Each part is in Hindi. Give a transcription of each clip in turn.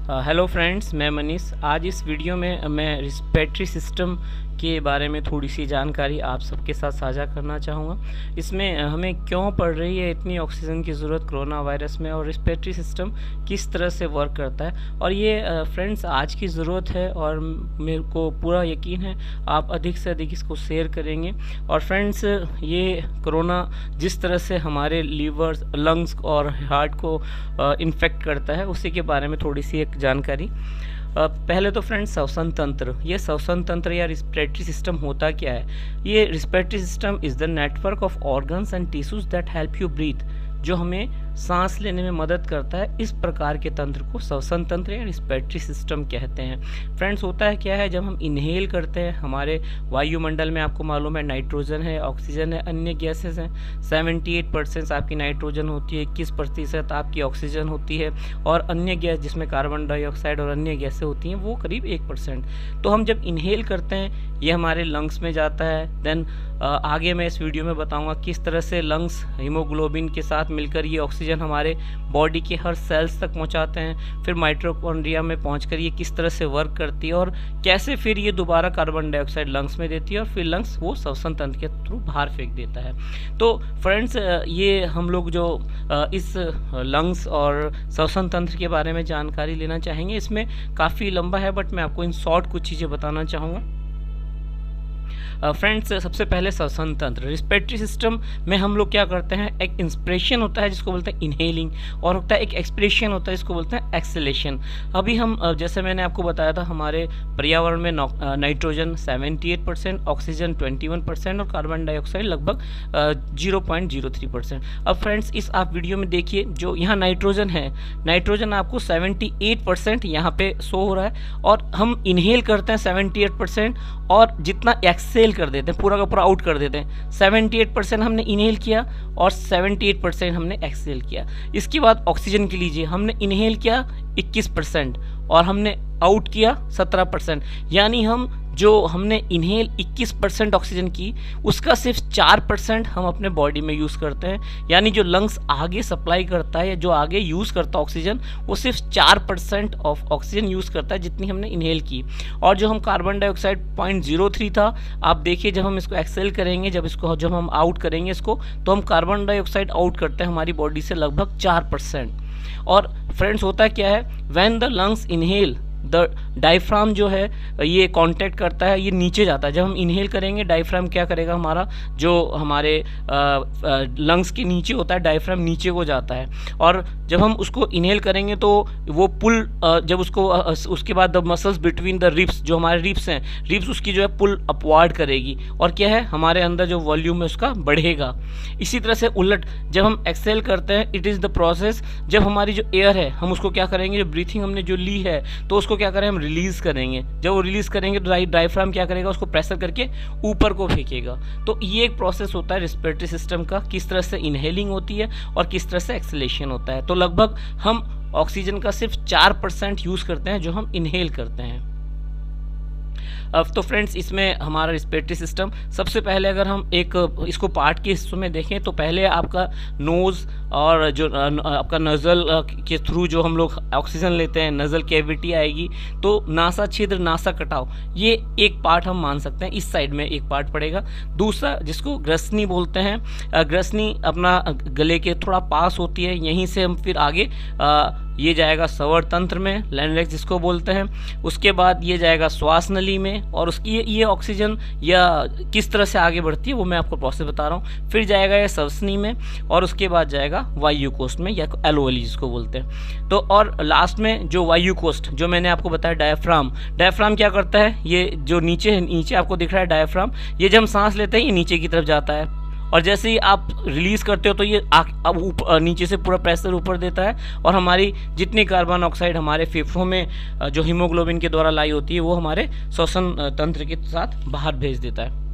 हेलो फ्रेंड्स, मैं मनीष। आज इस वीडियो में मैं रिस्पिरेटरी सिस्टम के बारे में थोड़ी सी जानकारी आप सबके साथ साझा करना चाहूँगा। इसमें हमें क्यों पड़ रही है इतनी ऑक्सीजन की ज़रूरत कोरोना वायरस में, और रिस्पिरेटरी सिस्टम किस तरह से वर्क करता है। और ये फ्रेंड्स आज की ज़रूरत है और मेरे को पूरा यकीन है आप अधिक से अधिक इसको शेयर करेंगे। और फ्रेंड्स, ये कोरोना जिस तरह से हमारे लीवर, लंग्स और हार्ट को इन्फेक्ट करता है, उसी के बारे में थोड़ी सी एक जानकारी। पहले तो फ्रेंड्स, श्वसन तंत्र। ये श्वसन तंत्र या रिस्पिरेटरी सिस्टम होता क्या है? ये respiratory system is the network of organs and tissues that help you breathe, जो हमें सांस लेने में मदद करता है। इस प्रकार के तंत्र को श्वसन तंत्र या रिस्पिरेटरी सिस्टम कहते हैं। फ्रेंड्स, होता है क्या है, जब हम इनहेल करते हैं, हमारे वायुमंडल में आपको मालूम है नाइट्रोजन है, ऑक्सीजन है, अन्य गैसेस हैं। 78% आपकी नाइट्रोजन होती है, 21% आपकी ऑक्सीजन होती है, और अन्य गैस जिसमें कार्बन डाइऑक्साइड और अन्य गैसें होती हैं वो करीब 1%। तो हम जब इनहेल करते हैं ये हमारे लंग्स में जाता है। देन आगे मैं इस वीडियो में बताऊंगा किस तरह से लंग्स हीमोग्लोबिन के साथ मिलकर ये ऑक्सीजन हमारे बॉडी के हर सेल्स तक पहुंचाते हैं। फिर माइटोकॉन्ड्रिया में पहुंचकर ये किस तरह से वर्क करती है और कैसे फिर ये दोबारा कार्बन डाइऑक्साइड लंग्स में देती है, और फिर लंग्स वो श्वसन तंत्र के थ्रू बाहर फेंक देता है। तो फ्रेंड्स, ये हम लोग जो इस लंग्स और श्वसन तंत्र के बारे में जानकारी लेना चाहेंगे, इसमें काफ़ी लंबा है, बट मैं आपको इन शॉर्ट कुछ चीज़ें बताना चाहूँगा। फ्रेंड्स, सबसे पहले श्वसन तंत्र। रिस्पिरेटरी सिस्टम में हम लोग क्या करते हैं, एक इंस्पिरेशन होता है जिसको बोलते हैं इनहेलिंग, और होता है एक एक्सपिरेशन होता है जिसको बोलते हैं एक्सलेशन। अभी हम जैसे मैंने आपको बताया था, हमारे पर्यावरण में नाइट्रोजन 78%, ऑक्सीजन 21% और कार्बन डाइऑक्साइड लगभग 0.03%। अब फ्रेंड्स, इस आप वीडियो में देखिए, जो यहाँ नाइट्रोजन है, नाइट्रोजन आपको 78% यहाँ पे शो हो रहा है, और हम इनहेल करते हैं 78%, और जितना एक्सेल कर देते हैं, पूरा का पूरा आउट कर देते हैं। 78% हमने इनहेल किया और 78% हमने एक्सेल किया। इसके बाद ऑक्सीजन की लीजिए, हमने इनहेल किया 21% और हमने आउट किया 17%। यानी हम जो हमने इनहेल 21% ऑक्सीजन की, उसका सिर्फ 4% हम अपने बॉडी में यूज़ करते हैं। यानी जो लंग्स आगे सप्लाई करता है या जो आगे यूज़ करता है ऑक्सीजन, वो सिर्फ 4% ऑफ ऑक्सीजन यूज़ करता है जितनी हमने इनहेल की। और जो हम कार्बन डाइऑक्साइड 0.03 था, आप देखिए जब हम इसको एक्सेल करेंगे, जब हम आउट करेंगे इसको, तो हम कार्बन डाइऑक्साइड आउट करते हैं हमारी बॉडी से लगभग 4%। और फ्रेंड्स, होता क्या है, when the lungs inhale, the diaphragm जो है ये कांटेक्ट करता है, ये नीचे जाता है। जब हम इनहेल करेंगे, डायफ्राम क्या करेगा, हमारा जो हमारे लंग्स के नीचे होता है, डायफ्राम नीचे को जाता है। और जब हम उसको इनहेल करेंगे तो वो पुल, जब उसको उसके बाद the muscles between the ribs, जो हमारे रिब्स हैं, रिब्स उसकी जो है पुल अपवार्ड करेगी, और क्या है, हमारे अंदर जो वॉल्यूम है उसका बढ़ेगा। इसी तरह से उलट जब हम एक्सेल करते हैं, इट इज़ द प्रोसेस, जब हमारी जो एयर है हम उसको क्या करेंगे, जो ब्रीथिंग हमने जो ली है, तो उसको क्या करें, हम रिलीज़ करेंगे। जब वो रिलीज़ करेंगे तो डायफ्राम क्या करेगा, उसको प्रेशर करके ऊपर को फेंकेगा। तो ये एक प्रोसेस होता है रिस्पिरेटरी सिस्टम का, किस तरह से इनहेलिंग होती है और किस तरह से एक्सलेशन होता है। तो लगभग हम ऑक्सीजन का सिर्फ 4% यूज़ करते हैं जो हम इनहेल करते हैं। अब तो फ्रेंड्स, इसमें हमारा रिस्पिरेटरी सिस्टम, सबसे पहले अगर हम एक इसको पार्ट के हिस्सों में देखें, तो पहले आपका नोज़ और जो आपका नज़ल के थ्रू जो हम लोग ऑक्सीजन लेते हैं, नज़ल कैविटी आएगी, तो नासा छिद्र, नासा कटाव, ये एक पार्ट हम मान सकते हैं। इस साइड में एक पार्ट पड़ेगा। दूसरा, जिसको ग्रसनी बोलते हैं, ग्रसनी अपना गले के थोड़ा पास होती है, यहीं से हम फिर आगे ये जाएगा स्वर तंत्र में, लैरिंक्स जिसको बोलते हैं। उसके बाद ये जाएगा श्वास नली में, और उसकी ये ऑक्सीजन या किस तरह से आगे बढ़ती है वो मैं आपको प्रोसेस बता रहा हूँ। फिर जाएगा ये श्वसनी में, और उसके बाद जाएगा वायु कोष्ठ में, या एलोवेली जिसको बोलते हैं। तो और लास्ट में जो वायु कोष्ठ, जो मैंने आपको बताया डायफ्राम, डायफ्राम क्या करता है, ये जो नीचे आपको दिख रहा है डायफ्राम, ये जब हम सांस लेते हैं ये नीचे की तरफ जाता है, और जैसे ही आप रिलीज़ करते हो तो ये नीचे से पूरा प्रेशर ऊपर देता है, और हमारी जितनी कार्बन ऑक्साइड हमारे फेफड़ों में जो हीमोग्लोबिन के द्वारा लाई होती है, वो हमारे श्वसन तंत्र के साथ बाहर भेज देता है।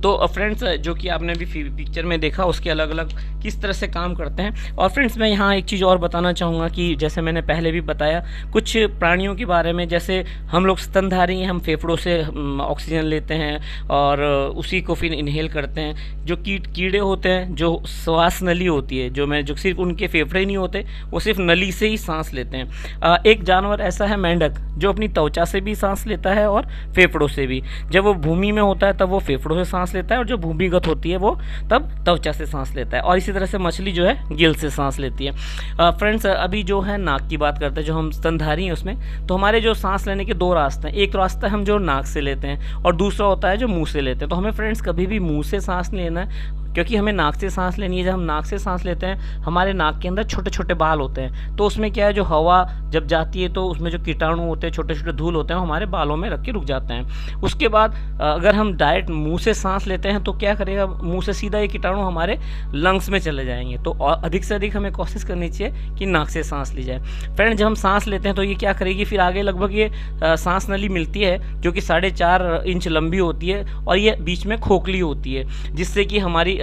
तो फ्रेंड्स, जो कि आपने भी पिक्चर में देखा, उसके अलग अलग किस तरह से काम करते हैं। और फ्रेंड्स, मैं यहाँ एक चीज़ और बताना चाहूँगा कि जैसे मैंने पहले भी बताया कुछ प्राणियों के बारे में, जैसे हम लोग स्तनधारी हैं, हम फेफड़ों से ऑक्सीजन लेते हैं और उसी को फिर इनहेल करते हैं। जो कीड़े होते हैं, जो श्वास नली होती है, जो सिर्फ उनके फेफड़े नहीं होते, वो सिर्फ नली से ही सांस लेते हैं। एक जानवर ऐसा है मेंढक, जो अपनी त्वचा से भी सांस लेता है और फेफड़ों से भी। जब वो भूमि में होता है तब वो फेफड़ों से सांस लेता है, और जो भूमिगत होती है वो तब त्वचा से सांस लेता है। और इसी तरह से मछली जो है गिल से सांस लेती है। फ्रेंड्स, अभी जो है नाक की बात करते हैं, जो हम स्तनधारी हैं उसमें, तो हमारे जो सांस लेने के दो रास्ते हैं। एक रास्ता हम जो नाक से लेते हैं और दूसरा होता है जो मुंह से लेते हैं। तो हमें फ्रेंड्स कभी भी मुंह से सांस नहीं लेना है, क्योंकि हमें नाक से सांस लेनी है। जब हम नाक से सांस लेते हैं, हमारे नाक के अंदर छोटे छोटे बाल होते हैं, तो उसमें क्या है, जो हवा जब जाती है तो उसमें जो कीटाणु होते हैं, छोटे छोटे धूल होते हैं, वो हमारे बालों में रख के रुक जाते हैं। उसके बाद अगर हम डायरेक्ट मुंह से सांस लेते हैं तो क्या करेगा, मुंह से सीधा ये कीटाणु हमारे लंग्स में चले जाएंगे। तो अधिक से अधिक हमें कोशिश करनी चाहिए कि नाक से सांस ली जाए। फ्रेंड, जब हम सांस लेते हैं तो ये क्या करेगी, फिर आगे लगभग ये सांस नली मिलती है, जो कि 4.5 इंच लंबी होती है, और ये बीच में खोखली होती है, जिससे कि हमारी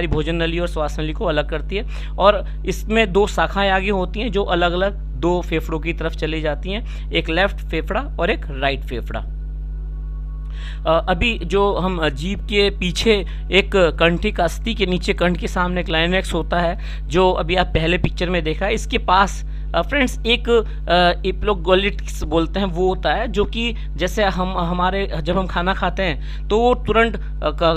भोजन नली और श्वास नली को अलग करती है। और इसमें 2 शाखाएं आगे होती हैं, जो अलग अलग 2 फेफड़ों की तरफ चली जाती हैं, एक लेफ्ट फेफड़ा और एक राइट फेफड़ा। अभी जो हम जीभ के पीछे एक कंठिक अस्थि के नीचे कंठ के सामने एक लाइनेक्स होता है, जो अभी आप पहले पिक्चर में देखा है। इसके पास फ्रेंड्स एक एपिग्लोटिस बोलते हैं, वो होता है, जो कि जैसे जब हम खाना खाते हैं तो वो तुरंत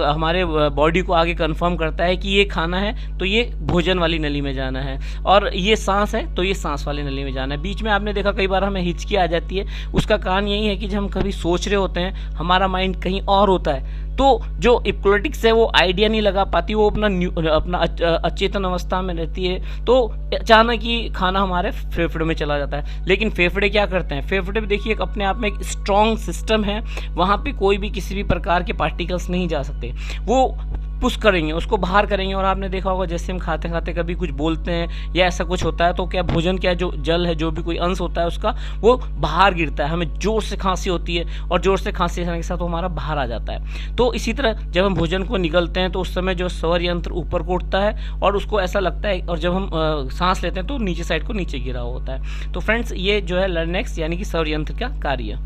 हमारे बॉडी को आगे कंफर्म करता है कि ये खाना है तो ये भोजन वाली नली में जाना है, और ये सांस है तो ये सांस वाली नली में जाना है। बीच में आपने देखा कई बार हमें हिचकी आ जाती है, उसका कारण यही है कि जब हम कभी सोच रहे होते हैं, हमारा माइंड कहीं और होता है, तो जो एपिग्लोटिस है वो आइडिया नहीं लगा पाती, वो अपना अचेतन अवस्था में रहती है, तो अचानक ही खाना हमारे फेफड़े में चला जाता है। लेकिन फेफड़े क्या करते हैं, फेफड़े भी देखिए अपने आप में एक स्ट्रॉन्ग सिस्टम है, वहाँ पे कोई भी किसी भी प्रकार के पार्टिकल्स नहीं जा सकते, वो पुश करेंगे, उसको बाहर करेंगे। और आपने देखा होगा जैसे हम खाते खाते कभी कुछ बोलते हैं या ऐसा कुछ होता है, तो क्या भोजन, क्या जो जल है, जो भी कोई अंश होता है उसका, वो बाहर गिरता है। हमें जोर से खांसी होती है और जोर से खांसी आने के साथ वो हमारा बाहर आ जाता है। तो इसी तरह जब हम भोजन को निगलते हैं तो उस समय जो स्वर यंत्र ऊपर को उठता है और उसको ऐसा लगता है, और जब हम सांस लेते हैं तो नीचे साइड को नीचे गिरा होता है। तो फ्रेंड्स, ये जो है लारिंक्स यानी कि स्वर यंत्र का कार्य।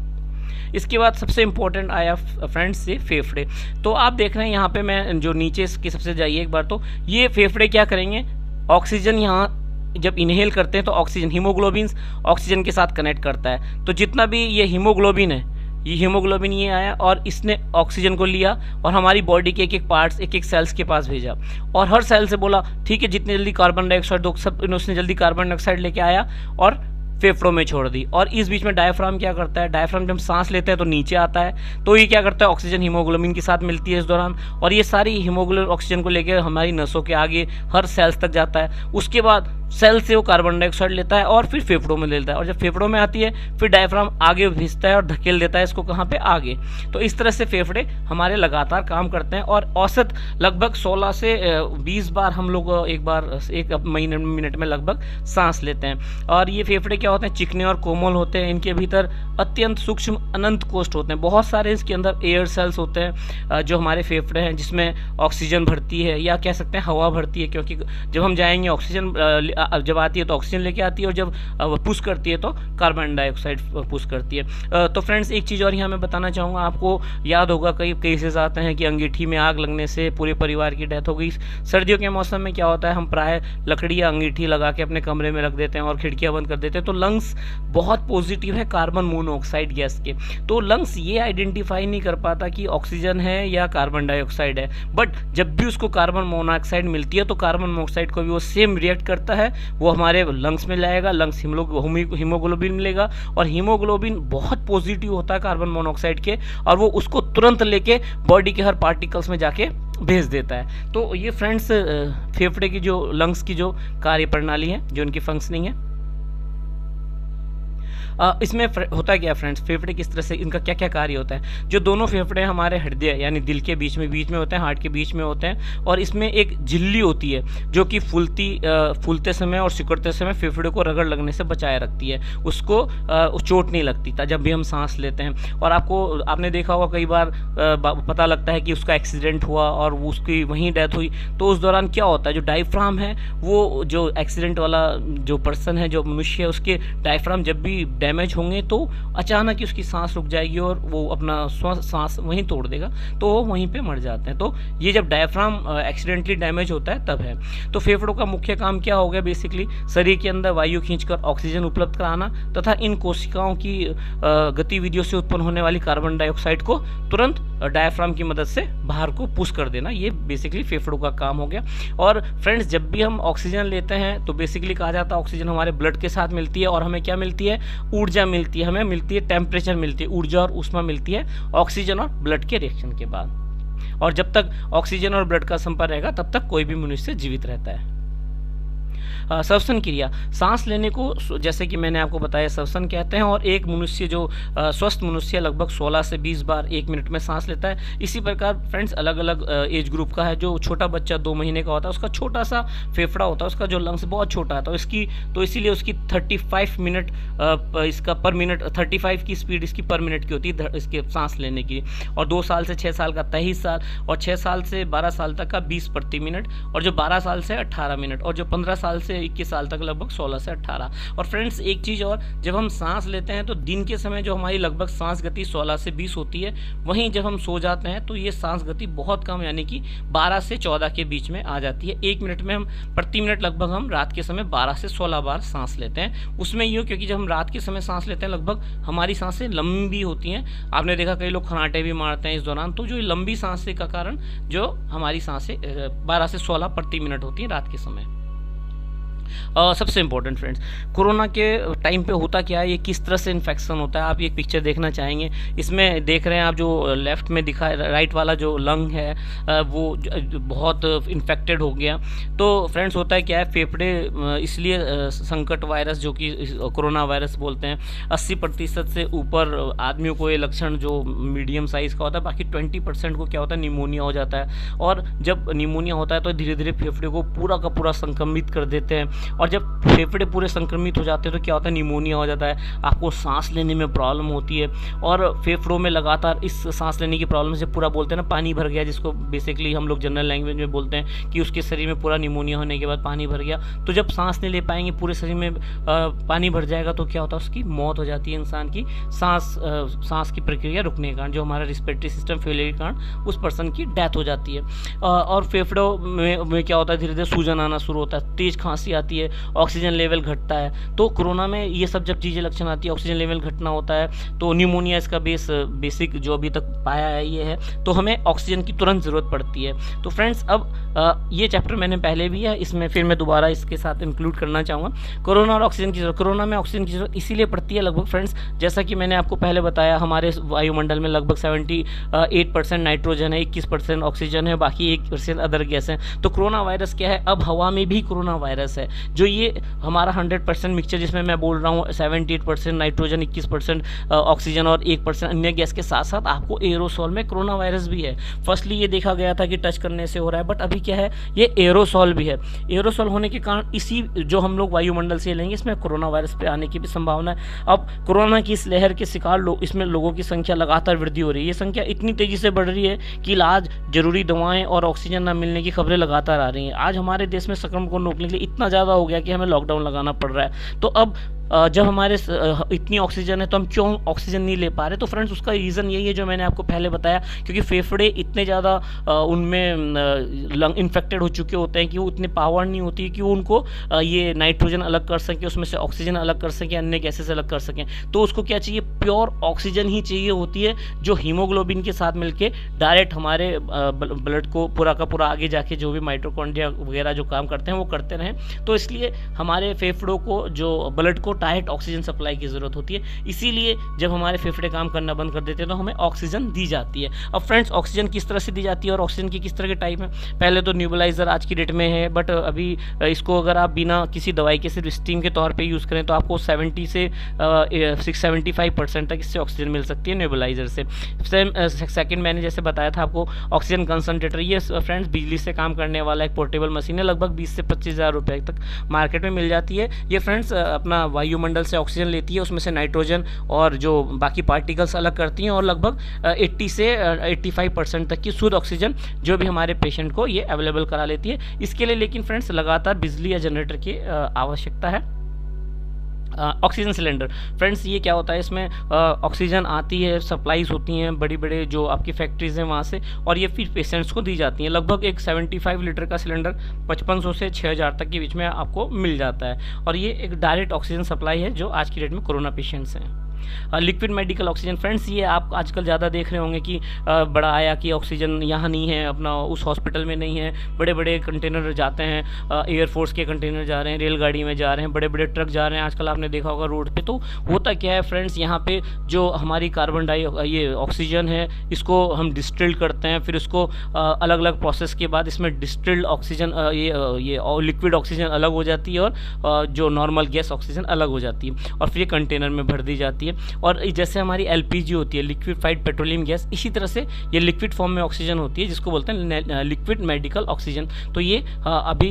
इसके बाद सबसे इम्पोर्टेंट आया फ्रेंड्स ये फेफड़े। तो आप देख रहे हैं यहाँ पे, मैं जो नीचे इसके सबसे जाइए एक बार, तो ये फेफड़े क्या करेंगे, ऑक्सीजन यहाँ जब इनहेल करते हैं तो ऑक्सीजन, हीमोग्लोबिन ऑक्सीजन के साथ कनेक्ट करता है। तो जितना भी ये हीमोग्लोबिन है, ये हीमोग्लोबिन ये आया और इसने ऑक्सीजन को लिया और हमारी बॉडी के एक एक पार्ट्स, एक एक सेल्स के पास भेजा, और हर सेल से बोला ठीक है जितनी जल्दी कार्बन डाइऑक्साइड दो, सब उसने जल्दी कार्बन डाइऑक्साइड लेके आया और फेफड़ों में छोड़ दी। और इस बीच में डायफ्राम क्या करता है, डायफ्राम जब हम सांस लेते हैं तो नीचे आता है, तो ये क्या करता है, ऑक्सीजन हीमोग्लोबिन के साथ मिलती है इस दौरान, और ये सारी हीमोग्लोबिन ऑक्सीजन को लेकर हमारी नसों के आगे हर सेल्स तक जाता है। उसके बाद सेल से वो कार्बन डाइऑक्साइड लेता है और फिर फेफड़ों में लेता है, और जब फेफड़ों में आती है फिर डायफ्राम आगे भेजता है और धकेल देता है इसको कहाँ पे, आगे। तो इस तरह से फेफड़े हमारे लगातार काम करते हैं, और औसत लगभग 16 से 20 बार हम लोग एक मिनट में लगभग सांस लेते हैं। और ये फेफड़े क्या होते हैं, चिकने और कोमल होते हैं, इनके भीतर अत्यंत सूक्ष्म अनंत कोष्ठ होते हैं, बहुत सारे इसके अंदर एयर सेल्स होते हैं जो हमारे फेफड़े हैं, जिसमें ऑक्सीजन भरती है या कह सकते हैं हवा भरती है, क्योंकि जब हम जाएंगे ऑक्सीजन जब आती है तो ऑक्सीजन लेके आती है, और जब पुश करती है तो कार्बन डाइऑक्साइड पुश करती है। तो फ्रेंड्स, एक चीज़ और यहाँ मैं बताना चाहूँगा, आपको याद होगा कई केसेस आते हैं कि अंगीठी में आग लगने से पूरे परिवार की डेथ हो गई। सर्दियों के मौसम में क्या होता है, हम प्राय लकड़ी या अंगीठी लगा के अपने कमरे में रख देते हैं और खिड़कियाँ बंद कर देते हैं, तो लंग्स बहुत पॉजिटिव है कार्बन मोनोऑक्साइड गैस के, तो लंग्स ये आइडेंटिफाई नहीं कर पाता कि ऑक्सीजन है या कार्बन डाइऑक्साइड है, बट जब भी उसको कार्बन मोनोऑक्साइड मिलती है तो कार्बन मोनोऑक्साइड को भी वो सेम रिएक्ट करता है, वो हमारे लंग्स में लाएगा, लंग्स हीमोग्लोबिन मिलेगा, और हीमोग्लोबिन बहुत पॉजिटिव होता है कार्बन मोनोऑक्साइड के, और वो उसको तुरंत लेके बॉडी के हर पार्टिकल्स में जाके भेज देता है। तो ये फ्रेंड्स फेफड़े की जो लंग्स की जो कार्य प्रणाली है, जो उनकी फंक्शनिंग है। इसमें होता क्या है फ्रेंड्स, फेफड़े किस तरह से, इनका क्या क्या कार्य होता है। जो दोनों फेफड़े हमारे हृदय यानी दिल के बीच में होते हैं, हार्ट के बीच में होते हैं, और इसमें एक झिल्ली होती है जो कि फूलते समय और सिकुड़ते समय फेफड़े को रगड़ लगने से बचाए रखती है, उसको चोट नहीं लगती था जब भी हम सांस लेते हैं। और आपने देखा होगा कई बार पता लगता है कि उसका एक्सीडेंट हुआ और उसकी वहीं डेथ हुई, तो उस दौरान क्या होता है, जो डायफ्राम है, वो जो एक्सीडेंट वाला जो पर्सन है, जो मनुष्य है, उसके डायफ्राम जब भी डैमेज होंगे तो अचानक ही उसकी सांस रुक जाएगी और वो अपना सांस वहीं तोड़ देगा, तो वो वहीं पे मर जाते हैं। तो ये जब डायफ्राम एक्सीडेंटली डैमेज होता है तब है। तो फेफड़ों का मुख्य काम क्या हो गया, बेसिकली शरीर के अंदर वायु खींचकर ऑक्सीजन उपलब्ध कराना तथा इन कोशिकाओं की गतिविधियों से उत्पन्न होने वाली कार्बन डाइऑक्साइड को तुरंत डायफ्राम की मदद से बाहर को पुश कर देना, ये बेसिकली फेफड़ों का काम हो गया। और फ्रेंड्स, जब भी हम ऑक्सीजन लेते हैं तो बेसिकली कहा जाता है ऑक्सीजन हमारे ब्लड के साथ मिलती है और हमें क्या मिलती है, ऊर्जा मिलती है, हमें मिलती है टेम्परेचर मिलती है, ऊर्जा और ऊष्मा मिलती है ऑक्सीजन और ब्लड के रिएक्शन के बाद। और जब तक ऑक्सीजन और ब्लड का संपर्क रहेगा तब तक कोई भी मनुष्य जीवित रहता है। श्वसन क्रिया, सांस लेने को जैसे कि मैंने आपको बताया श्वसन कहते हैं, और एक मनुष्य जो स्वस्थ मनुष्य लगभग 16 से 20 बार 1 मिनट में सांस लेता है। इसी प्रकार फ्रेंड्स अलग अलग एज ग्रुप का है, जो छोटा बच्चा 2 महीने का होता है उसका छोटा सा फेफड़ा होता है, उसका जो लंग्स बहुत छोटा है, तो इसीलिए उसकी 35 मिनट इसका पर मिनट 35 की स्पीड इसकी पर मिनट की होती है इसके सांस लेने की। और 2 साल से 6 साल का 23 साल, और 6 साल से 12 साल तक का 20 प्रति मिनट, और जो 12 साल से 18 मिनट, और जो 15 साल से 21 साल तक लगभग 16 से 18। और फ्रेंड्स एक चीज़ और, जब हम सांस लेते हैं तो दिन के समय जो हमारी लगभग सांस गति 16 से 20 होती है, वहीं जब हम सो जाते हैं तो ये सांस गति बहुत कम यानी कि 12 से 14 के बीच में आ जाती है। 1 मिनट में हम प्रति मिनट लगभग हम रात के समय 12 से 16 बार सांस लेते हैं। उसमें यूँ क्योंकि जब हम रात के समय सांस लेते हैं लगभग हमारी सांसें लंबी होती हैं, आपने देखा कई लोग खनाटे भी मारते हैं इस दौरान, तो जो लंबी सांसें का कारण जो हमारी सांसें 12 से 16 प्रति मिनट होती हैं रात के समय। सबसे इंपॉर्टेंट फ्रेंड्स, कोरोना के टाइम पे होता क्या है, ये किस तरह से इन्फेक्शन होता है, आप ये एक पिक्चर देखना चाहेंगे। इसमें देख रहे हैं आप जो लेफ्ट में दिखा राइट वाला जो लंग है वो बहुत इन्फेक्टेड हो गया। तो फ्रेंड्स होता है क्या है, फेफड़े इसलिए संकट वायरस जो कि कोरोना वायरस बोलते हैं, 80% से ऊपर आदमियों को ये लक्षण जो मीडियम साइज़ का होता है, बाकी 20% को क्या होता है, निमोनिया हो जाता है। और जब निमोनिया होता है तो धीरे धीरे फेफड़े को पूरा का पूरा संक्रमित कर देते हैं, और जब फेफड़े पूरे संक्रमित हो जाते हैं तो क्या होता है, निमोनिया हो जाता है, आपको सांस लेने में प्रॉब्लम होती है। और फेफड़ों में लगातार इस सांस लेने की प्रॉब्लम से पूरा बोलते हैं ना पानी भर गया, जिसको बेसिकली हम लोग जनरल लैंग्वेज में बोलते हैं कि उसके शरीर में पूरा निमोनिया होने के बाद पानी भर गया। तो जब सांस नहीं ले पाएंगे, पूरे शरीर में पानी भर जाएगा, तो क्या होता है, उसकी मौत हो जाती है इंसान की, सांस की प्रक्रिया रुकने के कारण, जो हमारा रिस्पिरेटरी सिस्टम फेलियर के कारण उस पर्सन की डेथ हो जाती है। और फेफड़ों में क्या होता है, धीरे धीरे सूजन आना शुरू होता है, तेज खांसी आती है, ऑक्सीजन लेवल घटता है। तो कोरोना में ये सब जब चीज़ें लक्षण आती है, ऑक्सीजन लेवल घटना होता है, तो निमोनिया इसका बेसिक जो अभी तक पाया है ये है, तो हमें ऑक्सीजन की तुरंत ज़रूरत पड़ती है। तो फ्रेंड्स अब ये चैप्टर मैंने पहले भी है, इसमें फिर मैं दोबारा इसके साथ इंक्लूड करना चाहूँगा, कोरोना और ऑक्सीजन की जरूरत। कोरोना में ऑक्सीजन की जरूरत इसीलिए पड़ती है लगभग फ्रेंड्स, जैसा कि मैंने आपको पहले बताया, हमारे वायुमंडल में लगभग 78% नाइट्रोजन है, 21% ऑक्सीजन है, बाकी 1% अदर गैस है। तो कोरोना वायरस क्या है, अब हवा में भी कोरोना वायरस है, जो ये हमारा 100% मिक्सचर, जिसमें मैं बोल रहा हूँ 78% नाइट्रोजन, 21% ऑक्सीजन और 1% अन्य गैस के साथ साथ आपको एरोसोल में कोरोना वायरस भी है। फर्स्टली ये देखा गया था कि टच करने से हो रहा है, बट अभी क्या है, ये एरोसोल भी है। एरोसोल होने के कारण इसी जो हम लोग वायुमंडल से लेंगे, इसमें कोरोना वायरस पे आने की भी संभावना है। अब कोरोना की इस लहर के शिकार इसमें लोगों की संख्या लगातार वृद्धि हो रही है। ये संख्या इतनी तेजी से बढ़ रही है कि इलाज, जरूरी दवाएं और ऑक्सीजन न मिलने की खबरें लगातार आ रही हैं। आज हमारे देश में संक्रमण को रोकने के लिए इतना ज़्यादा हो गया कि हमें लॉकडाउन लगाना पड़ रहा है। तो अब जब हमारे इतनी ऑक्सीजन है तो हम क्यों ऑक्सीजन नहीं ले पा रहे, तो फ्रेंड्स उसका रीज़न यही है जो मैंने आपको पहले बताया, क्योंकि फेफड़े इतने ज़्यादा उनमें लंग इन्फेक्टेड हो चुके होते हैं कि वो इतने पावर नहीं होती है कि वो उनको ये नाइट्रोजन अलग कर सकें, उसमें से ऑक्सीजन अलग कर सकें, अन्य गैसेस अलग कर सकें। तो उसको क्या चाहिए, प्योर ऑक्सीजन ही चाहिए होती है, जो हीमोग्लोबिन के साथ मिलके डायरेक्ट हमारे ब्लड को पूरा का पूरा आगे जाके जो भी माइटोकॉन्ड्रिया वगैरह जो काम करते हैं वो करते रहें। तो इसलिए हमारे फेफड़ों को जो ब्लड को डायरेक्ट ऑक्सीजन सप्लाई की ज़रूरत होती है, इसीलिए जब हमारे फेफड़े काम करना बंद कर देते हैं तो हमें ऑक्सीजन दी जाती है। अब फ्रेंड्स, ऑक्सीजन किस तरह से दी जाती है और ऑक्सीजन की किस तरह के टाइप है? पहले तो न्यूबलाइजर आज की डेट में है, बट अभी इसको अगर आप बिना किसी दवाई के सिर्फ स्टीम के तौर पे यूज़ करें तो आपको 70 से 675% तक इससे ऑक्सीजन मिल सकती है न्यूबलाइजर से। सेकंड मैंने जैसे बताया था आपको ऑक्सीजन कंसनट्रेटर, ये फ्रेंड्स बिजली से काम करने वाला एक पोर्टेबल मशीन है, लगभग 20 से 25,000 रुपये तक मार्केट में मिल जाती है। ये फ्रेंड्स अपना वायुमंडल से ऑक्सीजन लेती है, उसमें से नाइट्रोजन और जो बाकी पार्टिकल्स अलग करती हैं और लगभग 80 से 85% तक की शुद्ध ऑक्सीजन जो भी हमारे पेशेंट को ये अवेलेबल करा लेती है। इसके लिए लेकिन फ्रेंड्स लगातार बिजली या जनरेटर की आवश्यकता है। ऑक्सीजन सिलेंडर, फ्रेंड्स ये क्या होता है, इसमें ऑक्सीजन आती है, सप्लाईज होती हैं बड़ी बड़े जो आपकी फैक्ट्रीज हैं वहाँ से, और ये फिर पेशेंट्स को दी जाती हैं। लगभग एक 75 लीटर का सिलेंडर 5500 से 6000 तक के बीच में आपको मिल जाता है, और ये एक डायरेक्ट ऑक्सीजन सप्लाई है जो आज की डेट में कोरोना पेशेंट्स हैं। लिक्विड मेडिकल ऑक्सीजन, फ्रेंड्स ये आप आजकल ज़्यादा देख रहे होंगे कि बड़ा आया कि ऑक्सीजन यहाँ नहीं है, अपना उस हॉस्पिटल में नहीं है, बड़े बड़े कंटेनर जाते हैं, एयरफोर्स के कंटेनर जा रहे हैं, रेलगाड़ी में जा रहे हैं, बड़े बड़े ट्रक जा रहे हैं, आजकल आपने देखा होगा रोड पे। तो होता क्या है फ्रेंड्स, यहाँ पे जो हमारी ये ऑक्सीजन है इसको हम डिस्टिल करते हैं, फिर उसको अलग अलग प्रोसेस के बाद इसमें डिस्टिल्ड ऑक्सीजन ये लिक्विड ऑक्सीजन अलग हो जाती है और जो नॉर्मल गैस ऑक्सीजन अलग हो जाती है, और फिर ये कंटेनर में भर दी जाती है। और जैसे हमारी LPG होती है, लिक्विफाइड पेट्रोलियम गैस, इसी तरह से ये लिक्विड फॉर्म में ऑक्सीजन होती है जिसको बोलते हैं लिक्विड मेडिकल ऑक्सीजन। तो ये अभी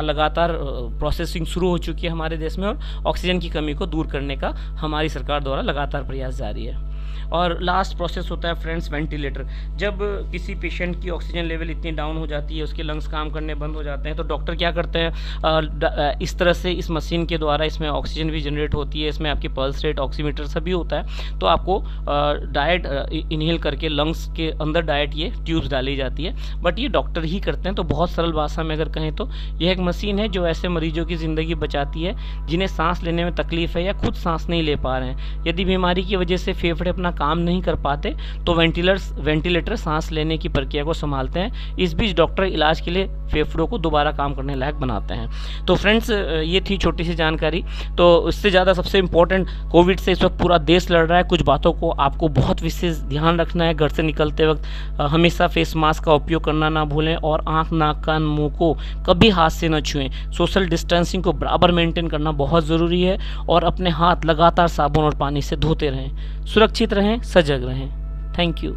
लगातार प्रोसेसिंग शुरू हो चुकी है हमारे देश में, और ऑक्सीजन की कमी को दूर करने का हमारी सरकार द्वारा लगातार प्रयास जारी है। और लास्ट प्रोसेस होता है फ्रेंड्स वेंटिलेटर। जब किसी पेशेंट की ऑक्सीजन लेवल इतनी डाउन हो जाती है, उसके लंग्स काम करने बंद हो जाते हैं, तो डॉक्टर क्या करते हैं, इस तरह से इस मशीन के द्वारा इसमें ऑक्सीजन भी जनरेट होती है, इसमें आपकी पल्स रेट, ऑक्सीमीटर सभी होता है, तो आपको डायरेक्ट इनहेल करके लंग्स के अंदर डायरेक्ट ये ट्यूब्स डाली जाती है, बट ये डॉक्टर ही करते हैं। तो बहुत सरल भाषा में अगर कहें तो यह एक मशीन है जो ऐसे मरीजों की ज़िंदगी बचाती है जिन्हें सांस लेने में तकलीफ है या खुद सांस नहीं ले पा रहे हैं। यदि बीमारी की वजह से फेफड़े अपना काम नहीं कर पाते तो वेंटिलेटर सांस लेने की प्रक्रिया को संभालते हैं। इस बीच डॉक्टर इलाज के लिए फेफड़ों को दोबारा काम करने लायक बनाते हैं। तो फ्रेंड्स ये थी छोटी सी जानकारी। तो इससे ज़्यादा सबसे इम्पोर्टेंट, कोविड से इस वक्त पूरा देश लड़ रहा है, कुछ बातों को आपको बहुत विशेष ध्यान रखना है। घर से निकलते वक्त हमेशा फेस मास्क का उपयोग करना ना भूलें, और आँख, नाक, कान, मुँह को कभी हाथ से न छुएं। सोशल डिस्टेंसिंग को बराबर मेंटेन करना बहुत ज़रूरी है, और अपने हाथ लगातार साबुन और पानी से धोते रहें। सुरक्षित रहें, सजग रहें। Thank you.